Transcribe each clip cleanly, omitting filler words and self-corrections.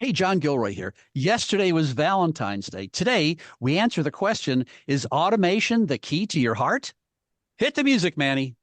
Hey, John Gilroy here. Yesterday was Valentine's Day. Today, we answer the question, is automation the key to your heart? Hit the music, Manny.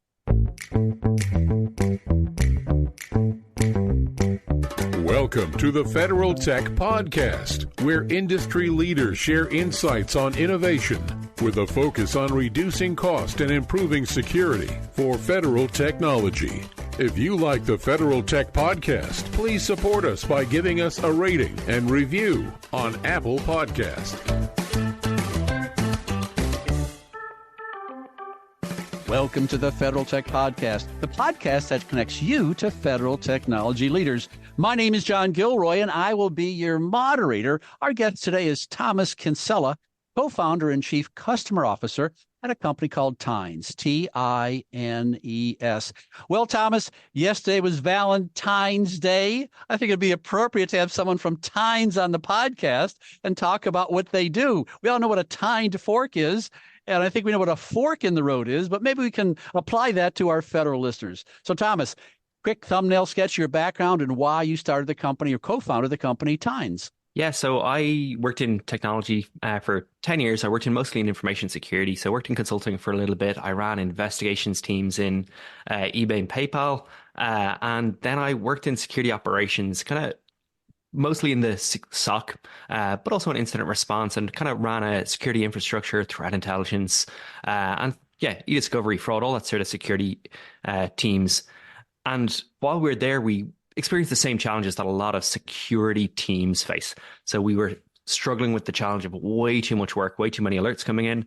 Welcome to the Federal Tech Podcast, where industry leaders share insights on innovation with a focus on reducing cost and improving security for federal technology. If you like the Federal Tech Podcast, please support us by giving us a rating and review on Apple Podcast. Welcome to the Federal Tech Podcast, the podcast that connects you to federal technology leaders. My name is John Gilroy, and I will be your moderator. Our guest today is Thomas Kinsella, co-founder and chief customer officer at a company called Tines, Tines. Well, Thomas, yesterday was Valentine's Day. I think it'd be appropriate to have someone from Tines on the podcast and talk about what they do. We all know what a tined fork is, and I think we know what a fork in the road is, but maybe we can apply that to our federal listeners. So, Thomas, quick thumbnail sketch of your background and why you started the company or co-founded the company Tines. Yeah, so I worked in technology for 10 years. I worked mostly in information security. So I worked in consulting for a little bit. I ran investigations teams in eBay and PayPal. And then I worked in security operations, kind of mostly in the SOC, but also in incident response, and kind of ran a security infrastructure, threat intelligence, and e-discovery, fraud, all that sort of security teams. And while we were there, we experienced the same challenges that a lot of security teams face. So we were struggling with the challenge of way too much work, way too many alerts coming in.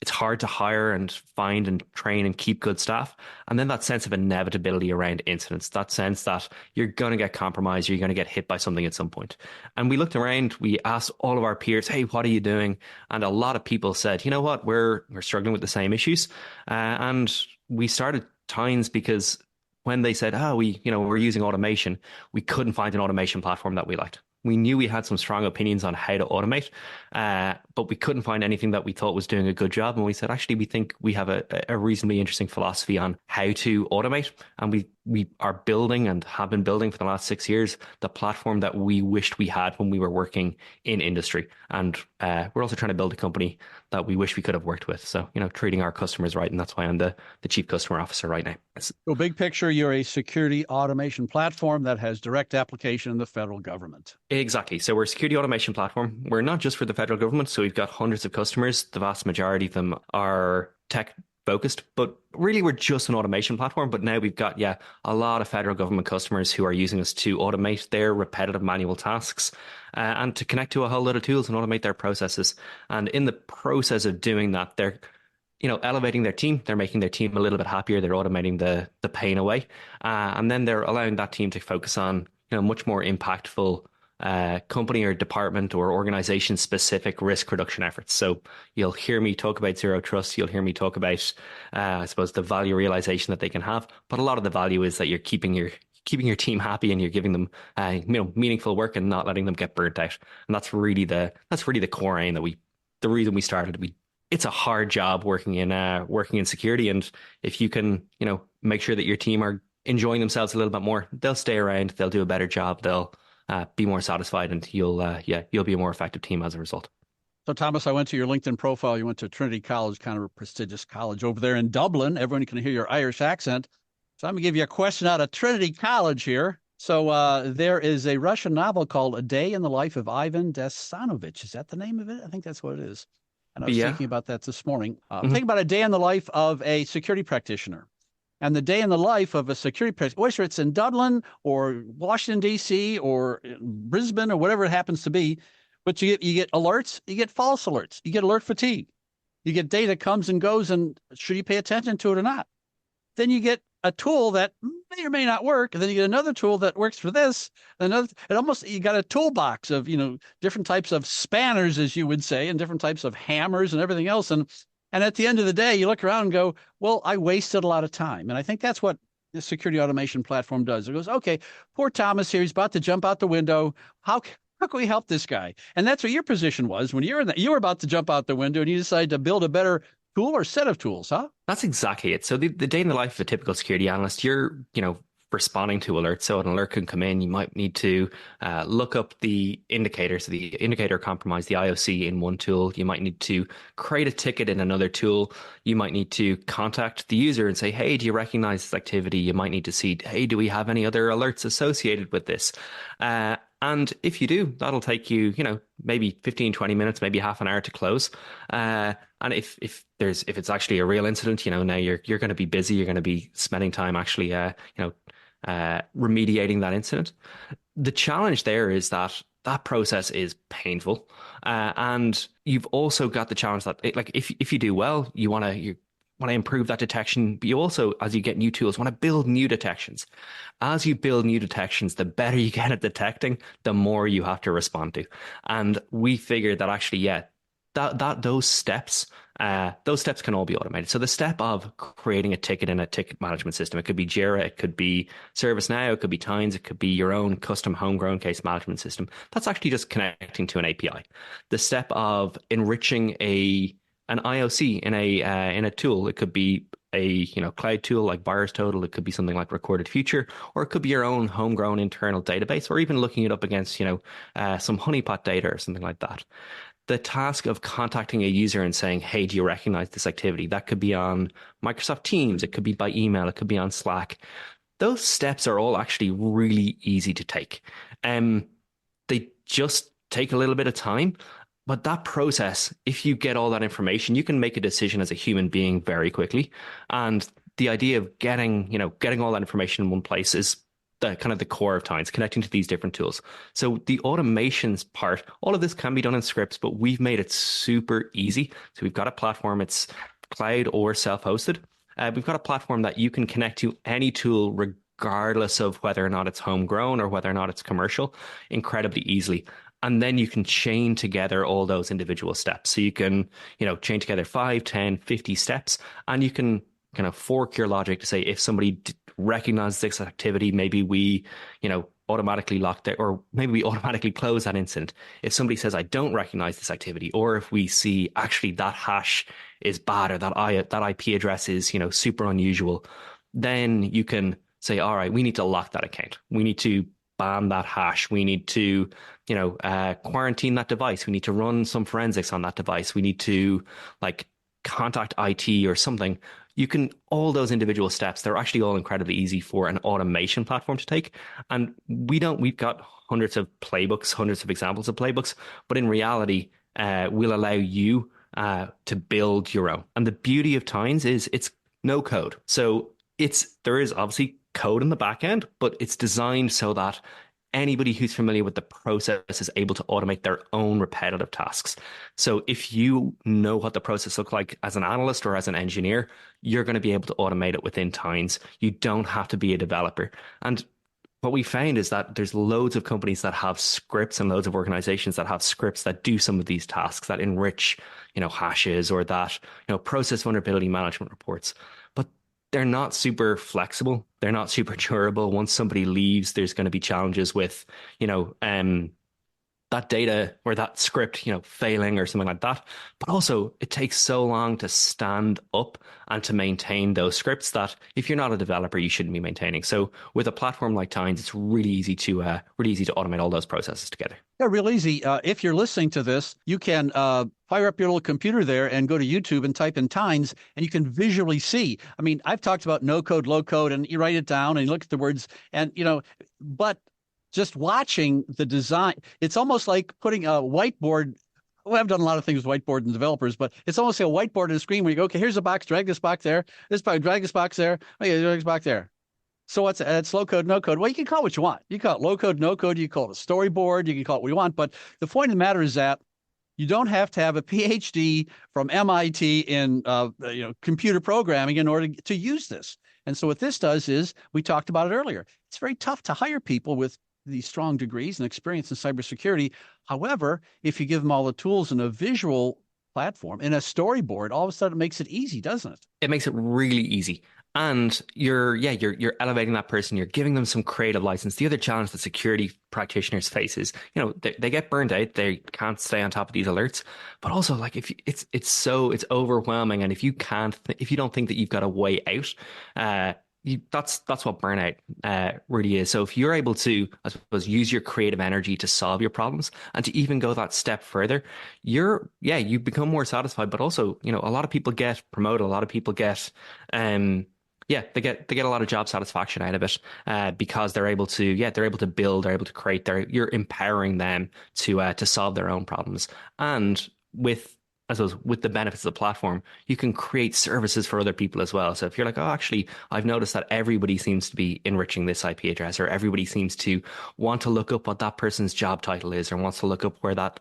It's hard to hire and find and train and keep good staff. And then that sense of inevitability around incidents, that sense that you're going to get compromised, you're going to get hit by something at some point. And we looked around, we asked all of our peers, hey, what are you doing? And a lot of people said, you know what, we're struggling with the same issues. And we started Tines because when they said, we're using automation, we couldn't find an automation platform that we liked. We knew we had some strong opinions on how to automate, but we couldn't find anything that we thought was doing a good job. And we said, actually, we think we have a reasonably interesting philosophy on how to automate. And we are building and have been building for the last 6 years the platform that we wished we had when we were working in industry. And we're also trying to build a company that we wish we could have worked with. So, treating our customers right. And that's why I'm the chief customer officer right now. So big picture, you're a security automation platform that has direct application in the federal government. Exactly. So we're a security automation platform. We're not just for the federal government. So we've got hundreds of customers. The vast majority of them are tech focused, but really we're just an automation platform. But now we've got, a lot of federal government customers who are using us to automate their repetitive manual tasks and to connect to a whole lot of tools and automate their processes. And in the process of doing that, they're elevating their team. They're making their team a little bit happier. They're automating the pain away. And then they're allowing that team to focus on, much more impactful company or department or organization specific risk reduction efforts. So you'll hear me talk about zero trust. You'll hear me talk about, I suppose, the value realization that they can have. But a lot of the value is that you're keeping your team happy and you're giving them, meaningful work and not letting them get burnt out. And that's really the core aim the reason we started. It's a hard job working in security, and if you can, make sure that your team are enjoying themselves a little bit more, they'll stay around, they'll do a better job, they'll be more satisfied, and you'll be a more effective team as a result. So, Thomas, I went to your LinkedIn profile. You went to Trinity College, kind of a prestigious college over there in Dublin. Everyone can hear your Irish accent. So I'm going to give you a question out of Trinity College here. So there is a Russian novel called A Day in the Life of Ivan Denisovich. Is that the name of it? I think that's what it is. And I was thinking about that this morning. Thinking about a day in the life of a security practitioner. And the day in the life of a security practitioner, whether it's in Dublin or Washington, D.C. or Brisbane or whatever it happens to be, but you get alerts, you get false alerts, you get alert fatigue. You get data comes and goes, and should you pay attention to it or not? Then you get a tool that may or may not work, and then you get another tool that works for this. You got a toolbox of different types of spanners, as you would say, and different types of hammers and everything else. And at the end of the day, you look around and go, well, I wasted a lot of time. And I think that's what the security automation platform does. It goes, okay, poor Thomas here, he's about to jump out the window. How can we help this guy? And that's what your position was when you were about to jump out the window and you decided to build a better tool or set of tools, huh? That's exactly it. So the day in the life of a typical security analyst, you're, responding to alerts. So an alert can come in, you might need to look up the indicator. So the indicator compromise, the IOC in one tool. You might need to create a ticket in another tool. You might need to contact the user and say, hey, do you recognize this activity? You might need to see, hey, do we have any other alerts associated with this? And if you do, that'll take you, maybe 15, 20 minutes, maybe half an hour to close. And if it's actually a real incident, now you're going to be busy. You're going to be spending time actually, remediating that incident. The challenge there is that process is painful, and you've also got the challenge that if you do well, you want to improve that detection, but you also, as you get new tools, want to build new detections. As you build new detections, the better you get at detecting, the more you have to respond to. And we figured that actually, those steps can all be automated. So the step of creating a ticket in a ticket management system, it could be Jira, it could be ServiceNow, it could be Times, it could be your own custom homegrown case management system. That's actually just connecting to an API. The step of enriching an IOC in a tool, it could be a cloud tool like VirusTotal, it could be something like Recorded Future, or it could be your own homegrown internal database, or even looking it up against some honeypot data or something like that. The task of contacting a user and saying, hey, do you recognize this activity? That could be on Microsoft Teams. It could be by email. It could be on Slack. Those steps are all actually really easy to take. They just take a little bit of time. But that process, if you get all that information, you can make a decision as a human being very quickly. And the idea of getting all that information in one place is the kind of the core of Times, connecting to these different tools. So the automations part, all of this can be done in scripts, but we've made it super easy. So we've got a platform, it's cloud or self-hosted. We've got a platform that you can connect to any tool regardless of whether or not it's homegrown or whether or not it's commercial, incredibly easily. And then you can chain together all those individual steps. So you can, chain together 5, 10, 50 steps, and you can kind of fork your logic to say, if somebody recognizes this activity, maybe we, automatically lock that, or maybe we automatically close that incident. If somebody says, I don't recognize this activity, or if we see actually that hash is bad, or that IP address is, super unusual, then you can say, all right, we need to lock that account. We need to ban that hash. We need to, quarantine that device. We need to run some forensics on that device. We need to contact IT or something. You can, all those individual steps, they're actually all incredibly easy for an automation platform to take. And we've got hundreds of playbooks, hundreds of examples of playbooks, but in reality, we'll allow you to build your own. And the beauty of Times is it's no code. So there is obviously code in the back end, but it's designed so that anybody who's familiar with the process is able to automate their own repetitive tasks. So if you know what the process looks like as an analyst or as an engineer, you're going to be able to automate it within Times. You don't have to be a developer. And what we found is that there's loads of companies that have scripts and loads of organizations that have scripts that do some of these tasks, that enrich, hashes, or that, process vulnerability management reports. But they're not super flexible. They're not super durable. Once somebody leaves, there's going to be challenges with, that data or that script, failing or something like that. But also, it takes so long to stand up and to maintain those scripts that if you're not a developer, you shouldn't be maintaining. So with a platform like Times, it's really easy to automate all those processes together. Yeah, real easy. If you're listening to this, you can fire up your little computer there and go to YouTube and type in Times, and you can visually see. I mean, I've talked about no code, low code, and you write it down and you look at the words, and but just watching the design, it's almost like putting a whiteboard. Well, I've done a lot of things with whiteboard and developers, but it's almost like a whiteboard and a screen where you go, okay, here's a box, drag this box there, this box, drag this box there, okay, drag this box there. So it's low code, no code. Well, you can call it what you want. You can call it low code, no code. You can call it a storyboard. You can call it what you want. But the point of the matter is that you don't have to have a PhD from MIT in computer programming in order to use this. And so what this does is, we talked about it earlier, it's very tough to hire people with these strong degrees and experience in cybersecurity. However, if you give them all the tools in a visual platform, in a storyboard, all of a sudden it makes it easy, doesn't it? It makes it really easy. And you're elevating that person. You're giving them some creative license. The other challenge that security practitioners face is, they get burned out. They can't stay on top of these alerts. But also, if it's overwhelming, and if you don't think that you've got a way out, that's what burnout really is. So if you're able to, I suppose, use your creative energy to solve your problems and to even go that step further, you become more satisfied. But also, a lot of people get promoted. A lot of people get, they get a lot of job satisfaction out of it because they're able to, build, they're able to create. You're empowering them to solve their own problems, and I suppose with the benefits of the platform, you can create services for other people as well. So if you're like, oh, actually, I've noticed that everybody seems to be enriching this IP address, or everybody seems to want to look up what that person's job title is, or wants to look up where that,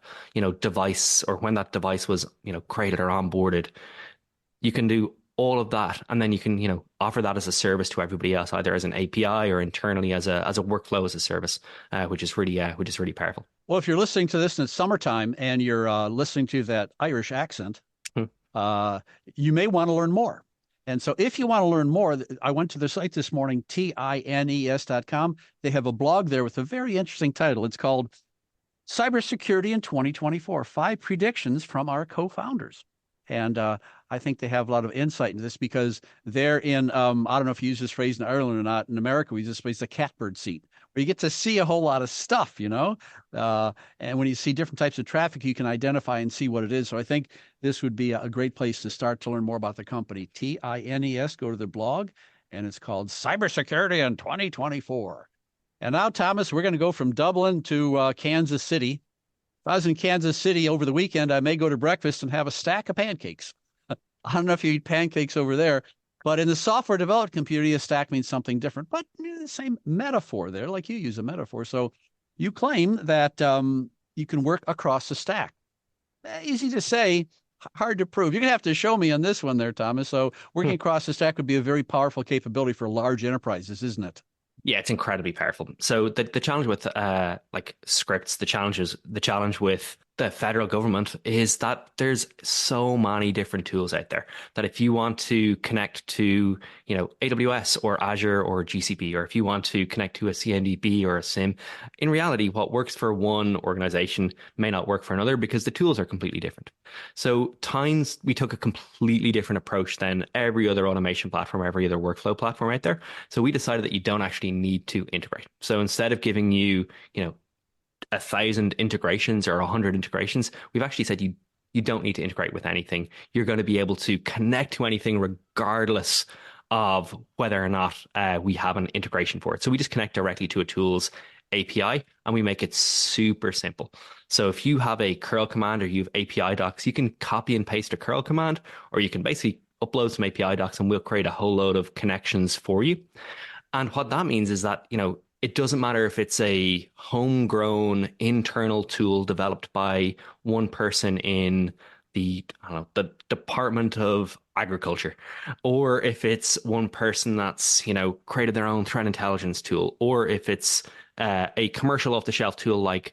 device, or when that device was, created or onboarded, you can do all of that, and then you can, offer that as a service to everybody else, either as an API or internally as a workflow as a service, which is really powerful. Well, if you're listening to this in the summertime and you're listening to that Irish accent, you may want to learn more. And so if you want to learn more, I went to the site this morning, tines.com. They have a blog there with a very interesting title. It's called Cybersecurity in 2024, 5 Predictions from Our Co-Founders. And I think they have a lot of insight into this because they're in, I don't know if you use this phrase in Ireland or not. In America, we use this phrase, the catbird seat, where you get to see a whole lot of stuff, and when you see different types of traffic, you can identify and see what it is. So I think this would be a great place to start to learn more about the company. TINES, go to their blog, and it's called Cybersecurity in 2024. And now, Thomas, we're going to go from Dublin to Kansas City. If I was in Kansas City over the weekend, I may go to breakfast and have a stack of pancakes. I don't know if you eat pancakes over there, but in the software development community, a stack means something different, but the same metaphor there, like you use a metaphor. So you claim that you can work across the stack. Easy to say, hard to prove. You're going to have to show me on this one there, Thomas. So working across the stack would be a very powerful capability for large enterprises, isn't it? Yeah, it's incredibly powerful. So the challenge with like scripts, the challenge with the federal government is that there's so many different tools out there that if you want to connect to, AWS or Azure or GCP, or if you want to connect to a CMDB or a SIM, in reality, what works for one organization may not work for another because the tools are completely different. So Tines, we took a completely different approach than every other automation platform, every other workflow platform out there. So we decided that you don't actually need to integrate. So instead of giving you, 1,000 integrations or 100 integrations, we've actually said you don't need to integrate with anything. You're going to be able to connect to anything regardless of whether or not we have an integration for it. So we just connect directly to a tool's API and we make it super simple. So if you have a curl command or you have API docs, you can copy and paste a curl command, or you can basically upload some API docs and we'll create a whole load of connections for you. And what that means is that, it doesn't matter if it's a homegrown internal tool developed by one person in the Department of Agriculture, or if it's one person that's, created their own threat intelligence tool, or if it's a commercial off-the-shelf tool like,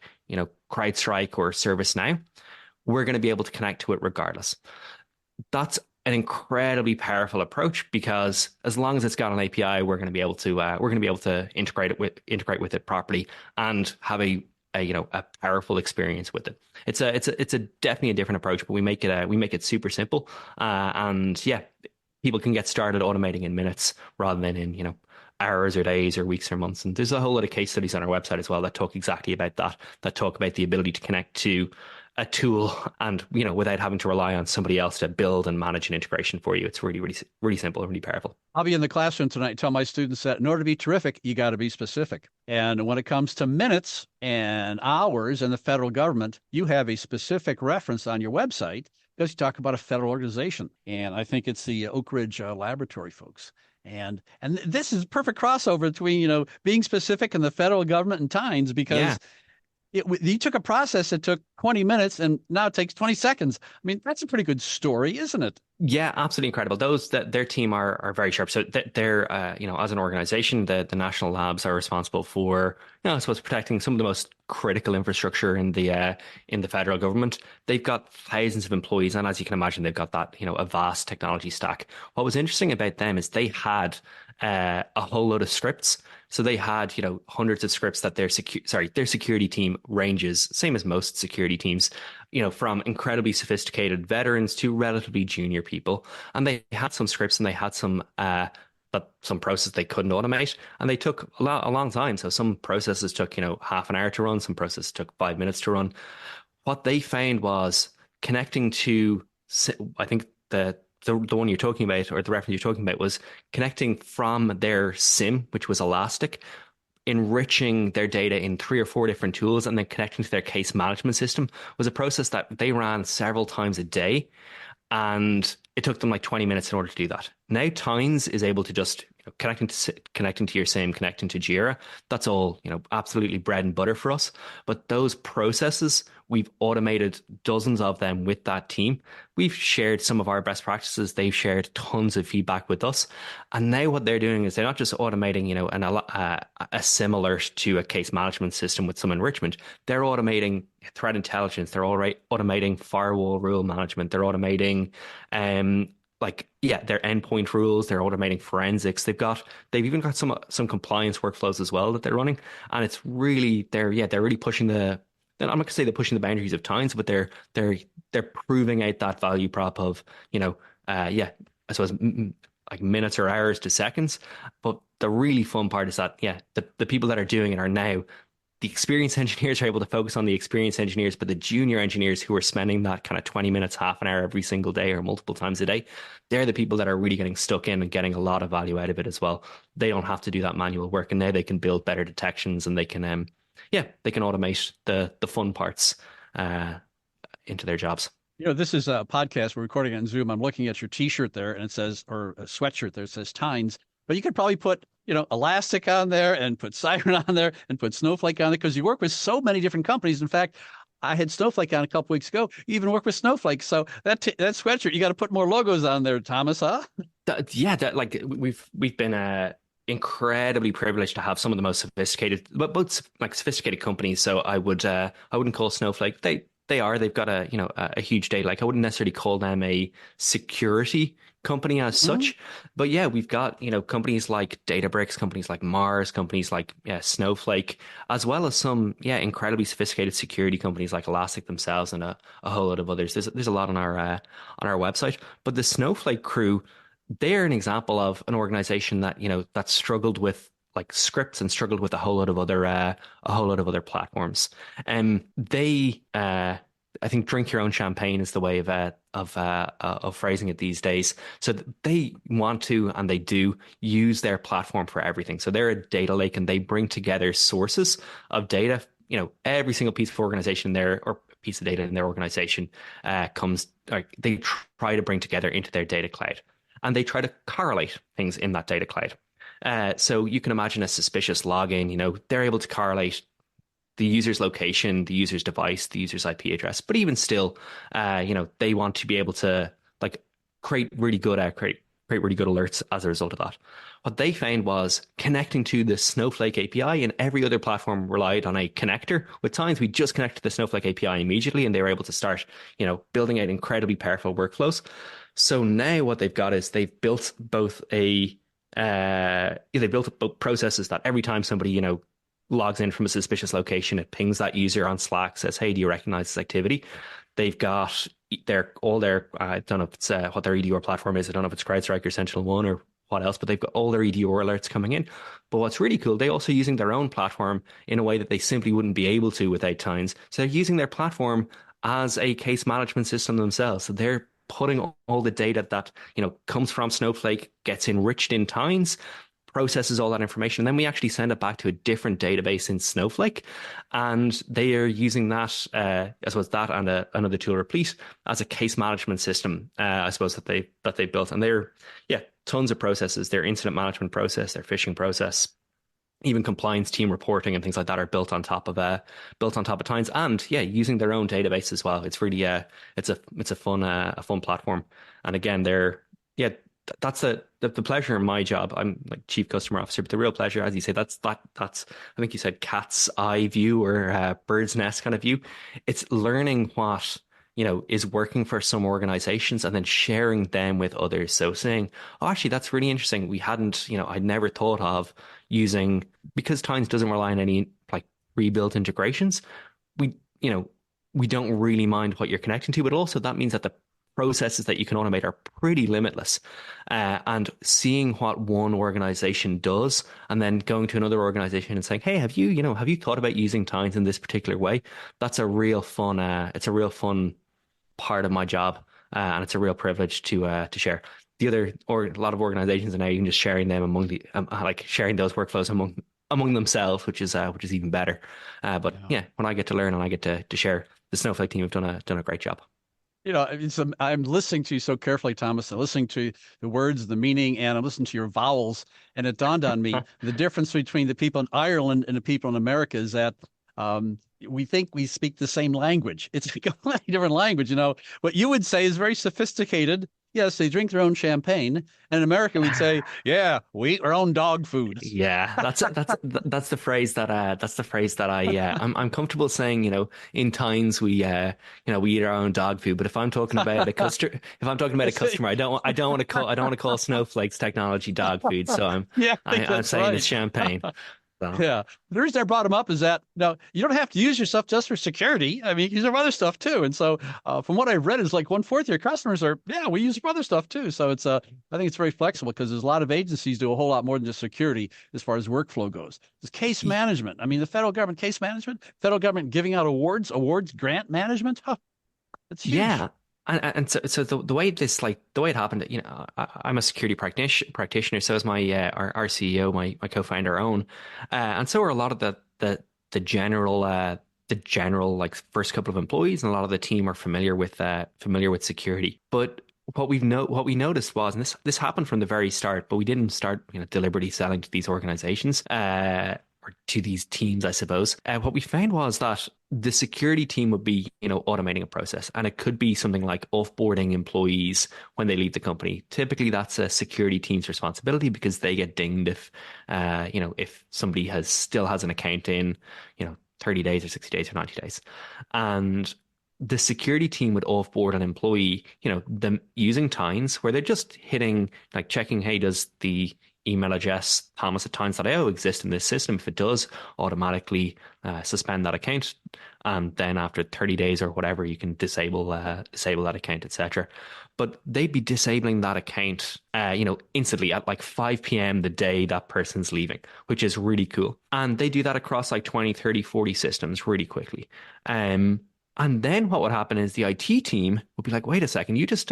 CrowdStrike or ServiceNow, we're going to be able to connect to it regardless. That's an incredibly powerful approach because as long as it's got an API, we're going to be able to integrate with it properly and have a powerful experience with it. It's a definitely a different approach, but we make it super simple. People can get started automating in minutes rather than in hours or days or weeks or months. And there's a whole lot of case studies on our website as well that talk exactly about that talk about the ability to connect to a tool and, without having to rely on somebody else to build and manage an integration for you. It's really, really, really simple and really powerful. I'll be in the classroom tonight and tell my students that in order to be terrific, you got to be specific. And when it comes to minutes and hours in the federal government, you have a specific reference on your website because you talk about a federal organization. And I think it's the Oak Ridge Laboratory folks. And this is a perfect crossover between, being specific and the federal government and Tines because you took a process that took 20 minutes and now it takes 20 seconds. I mean, that's a pretty good story, isn't it? Yeah, absolutely incredible. Their team are very sharp. So they're as an organization, the national labs are responsible for, I suppose, protecting some of the most critical infrastructure in the federal government. They've got thousands of employees, and as you can imagine, they've got that a vast technology stack. What was interesting about them is they had a whole load of scripts. So they had hundreds of scripts that their security team ranges, same as most security teams, from incredibly sophisticated veterans to relatively junior people. And they had some scripts and they had some some process they couldn't automate, and they took a long time. So some processes took, half an hour to run, some processes took 5 minutes to run. What they found was connecting to, I think the one you're talking about, or the reference you're talking about, was connecting from their SIM, which was Elastic, enriching their data in 3 or 4 different tools, and then connecting to their case management system was a process that they ran several times a day. And it took them like 20 minutes in order to do that. Now Tines is able to just connecting to your SIM, connecting to Jira. That's all, absolutely bread and butter for us. But those processes, we've automated dozens of them with that team. We've shared some of our best practices. They've shared tons of feedback with us. And now what they're doing is they're not just automating, a SIM alert to a case management system with some enrichment. They're automating threat intelligence. They're automating firewall rule management. They're automating their endpoint rules. They're automating forensics. They've even got some compliance workflows as well that they're running. And it's really, they're really pushing I'm not going to say they're pushing the boundaries of times, but they're proving out that value prop of, I suppose like minutes or hours to seconds. But the really fun part is that, the people that are doing it are now, the experienced engineers are able to focus on the experienced engineers, but the junior engineers who are spending that kind of 20 minutes, half an hour every single day or multiple times a day, they're the people that are really getting stuck in and getting a lot of value out of it as well. They don't have to do that manual work, and now they can build better detections, and they can automate the fun parts into their jobs. This is a podcast we're recording on Zoom. I'm looking at your T-shirt there, and it says, or a sweatshirt there, it says Tines. But you could probably put, Elastic on there, and put Siren on there, and put Snowflake on there, because you work with so many different companies. In fact, I had Snowflake on a couple weeks ago. You even work with Snowflake. So that sweatshirt, you got to put more logos on there, Thomas, huh? We've been incredibly privileged to have some of the most sophisticated, but both like sophisticated companies. So I wouldn't call Snowflake. They've got a huge data. Like I wouldn't necessarily call them a security company as such, but we've got companies like Databricks, companies like Mars, companies like Snowflake, as well as some incredibly sophisticated security companies like Elastic themselves, and a whole lot of others. There's a lot on our website. But the Snowflake crew, they're an example of an organization that that struggled with like scripts and struggled with a whole lot of other platforms. They I think drink your own champagne is the way of phrasing it these days. So they want to, and they do, use their platform for everything. So they're a data lake, and they bring together sources of data. Every single piece of organization there, or piece of data in their organization they try to bring together into their data cloud, and they try to correlate things in that data cloud. So you can imagine a suspicious login, they're able to correlate the user's location, the user's device, the user's IP address. But even still, they want to be able to create really good alerts as a result of that. What they found was connecting to the Snowflake API, and every other platform relied on a connector. With Tines, we just connected to the Snowflake API immediately, and they were able to start, building out incredibly powerful workflows. So now what they've got is they've built both both processes that every time somebody, logs in from a suspicious location, it pings that user on Slack, says, hey, do you recognize this activity? They've got I don't know if it's what their EDR platform is. I don't know if it's CrowdStrike or SentinelOne or what else, but they've got all their EDR alerts coming in. But what's really cool, they're also using their own platform in a way that they simply wouldn't be able to without Tines. So they're using their platform as a case management system themselves. So they're putting all the data that comes from Snowflake, gets enriched in Tines, processes all that information, and then we actually send it back to a different database in Snowflake, and they are using that, as well as that and another tool, Replete, as a case management system, I suppose that they built. And they're tons of processes. Their incident management process, their phishing process, even compliance team reporting and things like that are built on top of Tines, and using their own database as well. It's really it's a fun platform. And again, that's the pleasure in my job. I'm like chief customer officer, but the real pleasure, as you say, that's I think you said cat's eye view or bird's nest kind of view. It's learning what is working for some organizations and then sharing them with others. So saying, oh, actually, that's really interesting. We hadn't, I'd never thought of using, because Tines doesn't rely on any rebuilt integrations. We don't really mind what you're connecting to, but also that means that the processes that you can automate are pretty limitless. And seeing what one organization does and then going to another organization and saying, hey, have you thought about using Tines in this particular way? That's a real fun, it's a real fun part of my job. And it's a real privilege to share. A lot of organizations are now even just sharing them among the sharing those workflows among themselves, which is even better. But when I get to learn and I get to share, the Snowflake team have done a great job. I'm listening to you so carefully, Thomas, and listening to the words, the meaning, and I'm listening to your vowels. And it dawned on me the difference between the people in Ireland and the people in America is that we think we speak the same language. It's a completely different language. What you would say is very sophisticated. Yes, they drink their own champagne. And in America, we'd say, yeah, we eat our own dog food. Yeah, that's the phrase that I'm comfortable saying. In Tines we eat our own dog food. But if I'm talking about a customer, I don't want to call Snowflake's technology dog food. So I'm saying right. It's champagne. So. Yeah. The reason I brought them up is that you don't have to use your stuff just for security. I mean, you use our other stuff too. And so from what I've read is like 1/4 of your customers we use other stuff too. So it's I think it's very flexible because there's a lot of agencies do a whole lot more than just security as far as workflow goes. There's case management. I mean, the federal government case management, federal government giving out awards, grant management. It's huge. Yeah. And so the way it happened, I'm a security practitioner. So is my our CEO, my co-founder Owen, and so are a lot of the general like first couple of employees, and a lot of the team are familiar with security. But what we noticed was, and this happened from the very start, but we didn't start deliberately selling to these organizations. Or to these teams, I suppose. What we found was that the security team would be, automating a process, and it could be something like offboarding employees when they leave the company. Typically, that's a security team's responsibility because they get dinged if somebody still has an account in, 30 days or 60 days or 90 days, and the security team would offboard an employee, them using Tines, where they're just hitting checking, hey, does the email address thomas@tines.io exist in this system? If it does, automatically suspend that account, and then after 30 days or whatever, you can disable that account, etc. But they'd be disabling that account instantly at like 5 p.m. the day that person's leaving, which is really cool. And they do that across like 20, 30, 40 systems really quickly. And then what would happen is the IT team would be like, wait a second, you just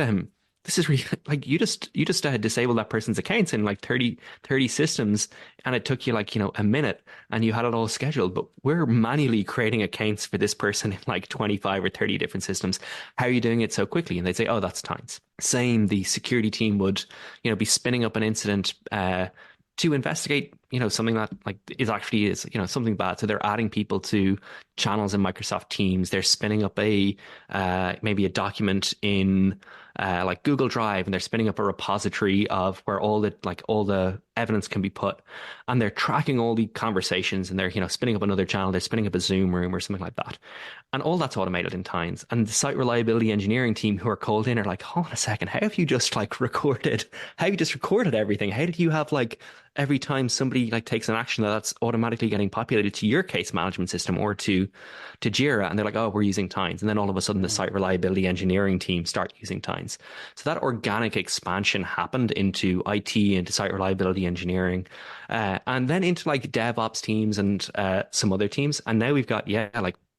this is really you just disabled that person's accounts in like 30 systems, and it took you a minute, and you had it all scheduled. But we're manually creating accounts for this person in like 25 or 30 different systems. How are you doing it so quickly? And they'd say, oh, that's Tines. Same, the security team would be spinning up an incident to investigate, something that is something bad. So they're adding people to channels in Microsoft Teams. They're spinning up maybe a document in like Google Drive, and they're spinning up a repository of where all the evidence can be put, and they're tracking all the conversations, and they're spinning up another channel. They're spinning up a Zoom room or something like that, and all that's automated in Tines. And the site reliability engineering team who are called in are like, hold on a second, how have you just recorded everything? How did you have every time somebody takes an action that's automatically getting populated to your case management system or to Jira, and they're like, oh, we're using Tines. And then all of a sudden the site reliability engineering team start using Tines. So that organic expansion happened into IT, into site reliability engineering, and then into DevOps teams and some other teams. And now we've got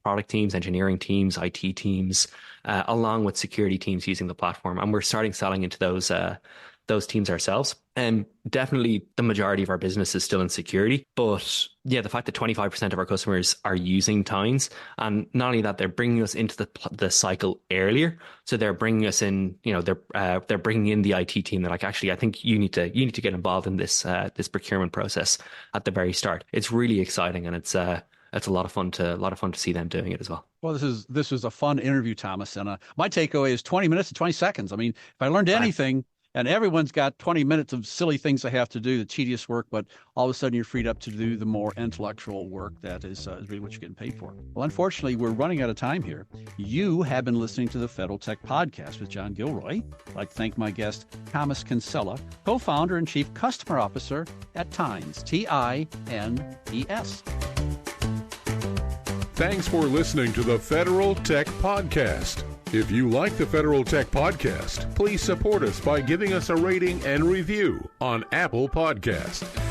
product teams, engineering teams, IT teams, along with security teams using the platform. And we're starting selling into those teams ourselves. And definitely the majority of our business is still in security. But the fact that 25% of our customers are using Tines, and not only that, they're bringing us into the cycle earlier. So they're bringing us in, they're bringing in the IT team. They're like, actually, I think you need to get involved in this procurement process at the very start. It's really exciting, and it's a lot of fun to see them doing it as well. Well, this was a fun interview, Thomas, and my takeaway is 20 minutes to 20 seconds. I mean, if I learned anything, and everyone's got 20 minutes of silly things they have to do, the tedious work, but all of a sudden you're freed up to do the more intellectual work that is really what you're getting paid for. Well, unfortunately, we're running out of time here. You have been listening to the Federal Tech Podcast with John Gilroy. I'd like to thank my guest, Thomas Kinsella, co-founder and chief customer officer at Tines, TINES. Thanks for listening to the Federal Tech Podcast. If you like the Federal Tech Podcast, please support us by giving us a rating and review on Apple Podcast.